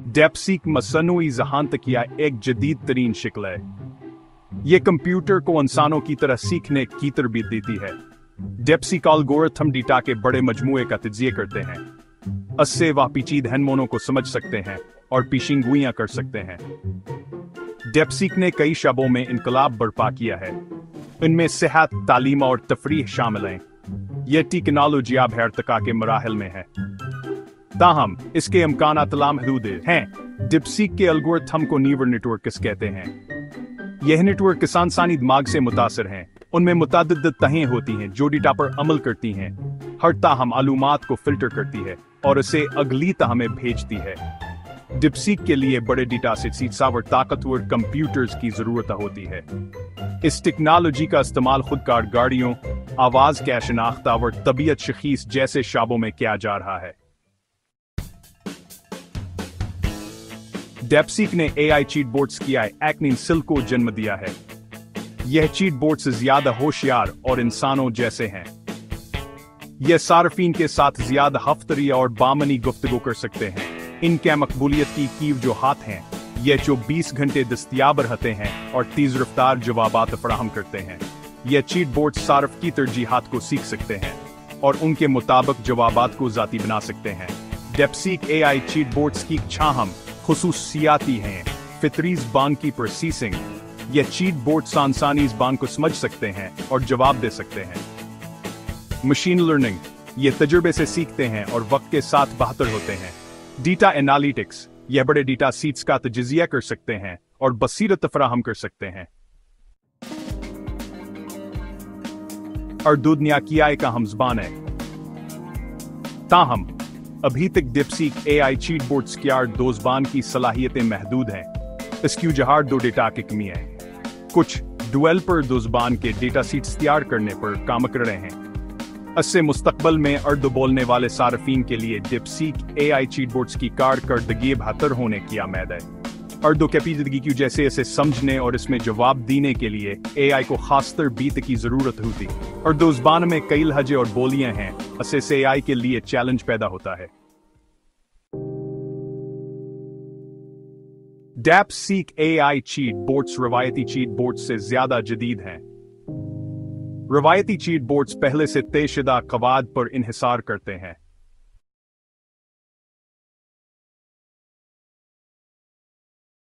डेप्सीक मसनूई ज़हानतकिया एक जदीद तरीन शक्ल है। यह कंप्यूटर को इंसानों की तरह सीखने की तरबियत देती है। डेप्सीक एल्गोरिथम डेटा के बड़े मजमूए का तज्जिया करते हैं। इससे वह पेचीद हैंडमोनों को समझ सकते हैं और पेशिंगोइयां कर सकते हैं। डेप्सीक ने कई शबों में इनकलाब बर्पा किया है। इनमें सेहत, तालीम और तफरीह शामिल हैं। यह टेक्नोलॉजी अब इर्तिका के मराहिल में है, ताहम इसके इम्कानात लामहदूद हैं। डेप्सीक के एल्गोरिथम को न्यूरल नेटवर्क कहते हैं। यह नेटवर्क इंसानी दिमाग से मुतासिर हैं। उनमें मुतअद्दिद तहें होती हैं जो डेटा पर अमल करती हैं। हर ताह मालूमात को फिल्टर करती है और इसे अगली ताह में भेजती है। डेप्सीक के लिए बड़े डेटा से सीसावर ताकतवर कंप्यूटर्स की जरूरत होती है। इस टेक्नोलॉजी का इस्तेमाल खुदकार गाड़ियों, आवाज के शनाख्त और तबीयत शखीस जैसे शाबों में किया जा रहा है। डेप्सीक ने AI चीटबोट्स की एक्निन सिल को जन्म दिया है। यह चीटबोट से ज्यादा होशियार और इंसानों जैसे हैं। यह सार्फिन के साथ ज्यादा हफ्तरी और बामनी गुफ्तगू कर सकते हैं। इनके मकबूलियत की कीव जो हाथ हैं, यह 24 घंटे दस्तयाब रहते हैं और तेज रफ्तार जवाबात फराहम करते हैं। यह चीटबोट सार्फ की तरजीहात को सीख सकते हैं और उनके मुताबिक जवाबात को जाती बना सकते हैं। डेप्सीक AI चीटबोट्स की छाहम खुसूसियाती हैं। फितरी ज़बान की प्रोसेसिंग। यह चीटबोट्स आसानी ज़बान को समझ सकते हैं और जवाब दे सकते हैं। Machine learning. यह तजुर्बे से सीखते हैं और वक्त के साथ बेहतर होते हैं। Data analytics. यह बड़े डेटा सीट्स का तजज़िया कर सकते हैं और बसीरत फराहम कर सकते हैं। और दुनिया की AI का हमज़बान है। ताहम अभी तक डेप्सीक AI चीटबोट्स की दो ज़बान की सलाहियतें महदूद हैं। इसकी वजह दो डेटा की कमी है। कुछ डेवलपर दो ज़बान के डेटा सीट्स तैयार करने पर काम कर रहे हैं। इससे मुस्तकबल में उर्दू बोलने वाले सार्फिन के लिए डेप्सीक AI चीटबोट्स की कारकर्दगी बेहतर होने की उम्मीद है। उर्दू के पेचीदगी की वजह से इसे समझने और इसमें जवाब देने के लिए AI को खास तरबीत की जरूरत होती। उर्दू ज़बान में कई लहजे और बोलियां हैं। इससे AI के लिए चैलेंज पैदा होता है। डेप्सीक AI चीटबोट्स रवायती चीटबोट्स से ज्यादा जदीद हैं। रवायती चीटबोट्स पहले से तयशुदा कवायद पर इन्हिसार करते हैं।